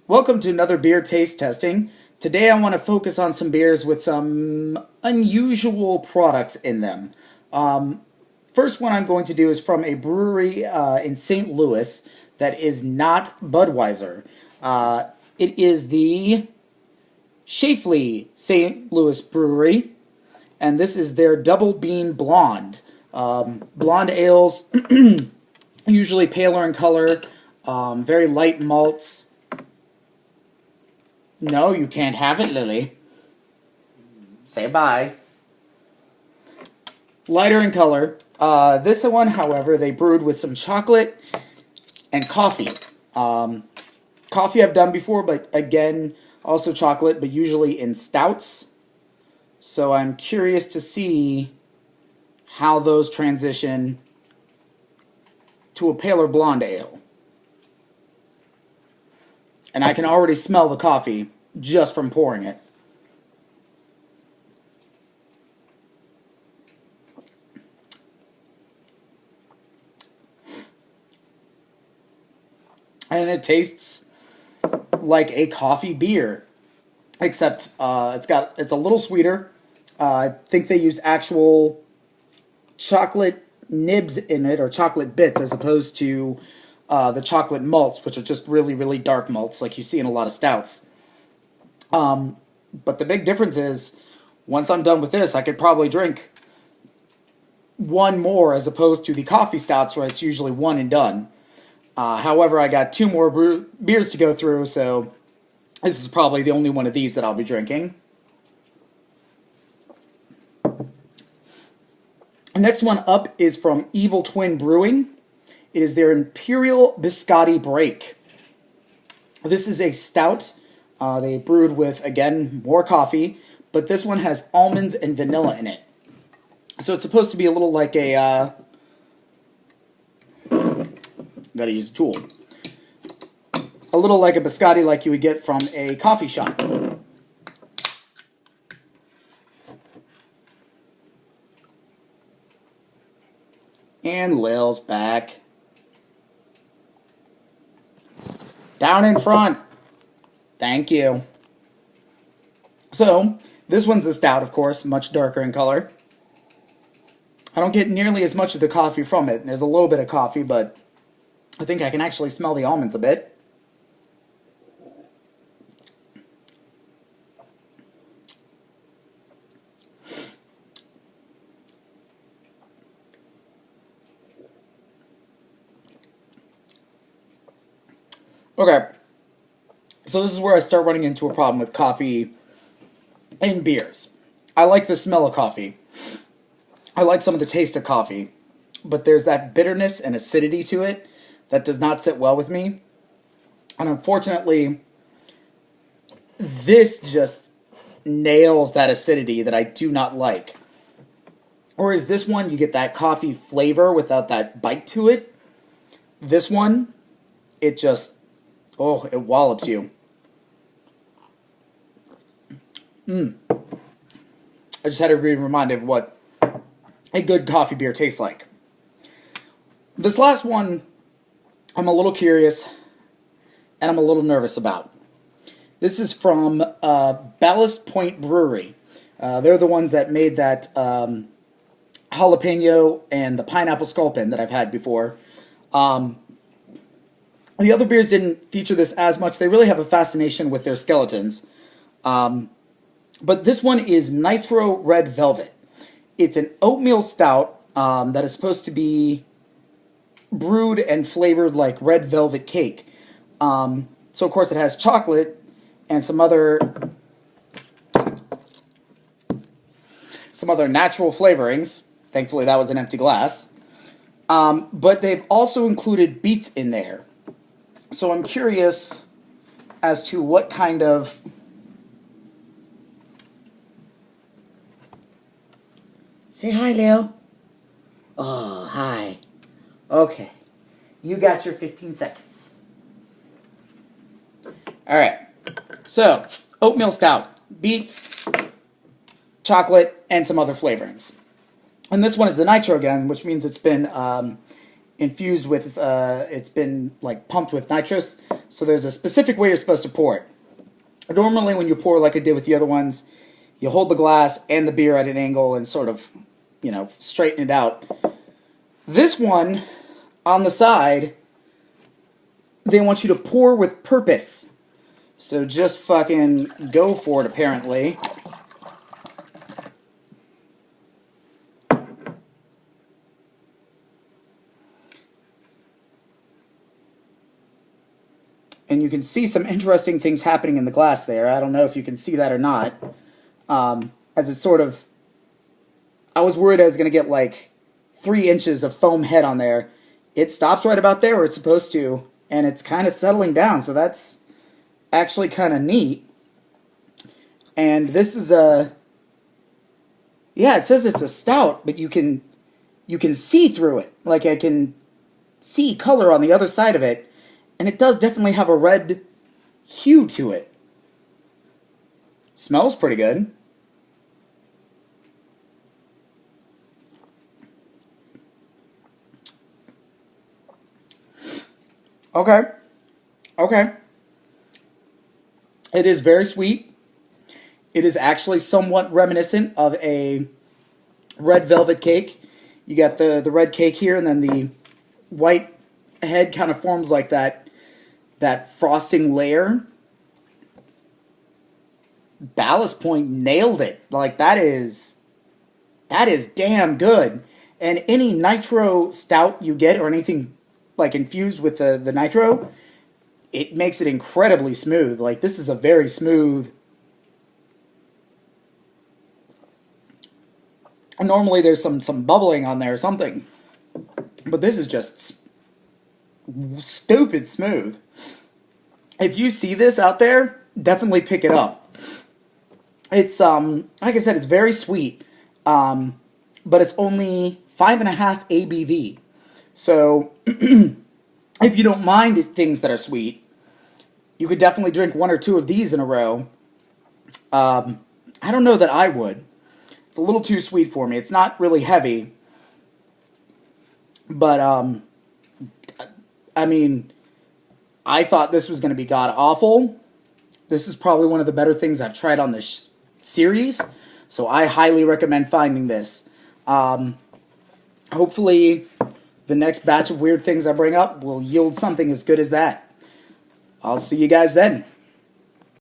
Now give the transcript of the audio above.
Welcome to another beer taste testing. Today I want to focus on some beers with some unusual products in them. First one I'm going to do is from a brewery in St. Louis that is not Budweiser. It is the Shafley St. Louis Brewery, and this is their Double Bean Blonde. Blonde ales, usually paler in color, very light malts. No, you can't have it, Lily. Say bye. Lighter in color. This one, however, they brewed with some chocolate and coffee. Coffee I've done before, but again, also chocolate, but usually in stouts. So I'm curious to see how those transition to a paler blonde ale. And I can already smell the coffee just from pouring it. And it tastes like a coffee beer, except it's a little sweeter. I think they used actual chocolate nibs in it, or chocolate bits, as opposed to the chocolate malts, which are just really, really dark malts, like you see in a lot of stouts. But the big difference is, once I'm done with this, I could probably drink one more, as opposed to the coffee stouts, where it's usually one and done. However, I got two more beers to go through, so this is probably the only one of these that I'll be drinking. The next one up is from Evil Twin Brewing. It is their Imperial Biscotti Break. This is a stout. They brewed with, again, more coffee, but this one has almonds and vanilla in it. So it's supposed to be a little like a... gotta use a tool. A little like a biscotti like you would get from a coffee shop. And Lil's back. Down in front. Thank you. So, this one's a stout, of course, much darker in color. I don't get nearly as much of the coffee from it. There's a little bit of coffee, but I think I can actually smell the almonds a bit. Okay, so this is where I start running into a problem with coffee in beers. I like the smell of coffee. I like some of the taste of coffee, but there's that bitterness and acidity to it that does not sit well with me. And unfortunately, this just nails that acidity that I do not like. Whereas this one, you get that coffee flavor without that bite to it. This one, it just... oh, it wallops you. I just had to be reminded of what a good coffee beer tastes like. This last one, I'm a little curious, and I'm a little nervous about. This is from Ballast Point Brewery. They're the ones that made that jalapeno and the pineapple sculpin that I've had before. The other beers didn't feature this as much. They really have a fascination with their skeletons. But this one is Nitro Red Velvet. It's an oatmeal stout that is supposed to be brewed and flavored like red velvet cake. So, of course, it has chocolate and some other natural flavorings. Thankfully, that was an empty glass. But they've also included BEETS in there. So I'm curious as to what kind of... Say hi, Leo. Oh, hi. Okay. You got your 15 seconds. Alright. So, oatmeal stout, BEETS, chocolate, and some other flavorings. And this one is the nitro again, which means it's been infused with, it's been like pumped with nitrous. So there's a specific way you're supposed to pour it. Normally when you pour like I did with the other ones, you hold the glass and the beer at an angle and sort of, you know, straighten it out. This one, on the side, they want you to pour with purpose. So just fucking go for it, apparently. And you can see some interesting things happening in the glass there. I don't know if you can see that or not. As it's sort of... I was worried I was going to get like 3 inches of foam head on there. It stops right about there where it's supposed to. And it's kind of settling down. So that's actually kind of neat. And this is a... Yeah, it says it's a stout, but you can see through it. Like I can see color on the other side of it. And it does definitely have a red hue to it. Smells pretty good. Okay. Okay. It is very sweet. It is actually somewhat reminiscent of a red velvet cake. You got the red cake here, and then the white head kind of forms like that frosting layer. Ballast Point nailed it. Like that is damn good. And any nitro stout you get or anything like infused with the nitro, it makes it incredibly smooth. Like this is a very smooth. Normally there's some bubbling on there or something, but this is just stupid smooth. If you see this out there, definitely pick it up. It's like I said, it's very sweet, but it's only 5.5 ABV. So if you don't mind things that are sweet, you could definitely drink 1 or 2 of these in a row. I don't know that I would. It's a little too sweet for me. It's not really heavy, but I mean, I thought this was going to be god-awful. This is probably one of the better things I've tried on this series, so I highly recommend finding this. Hopefully, the next batch of weird things I bring up will yield something as good as that. I'll see you guys then.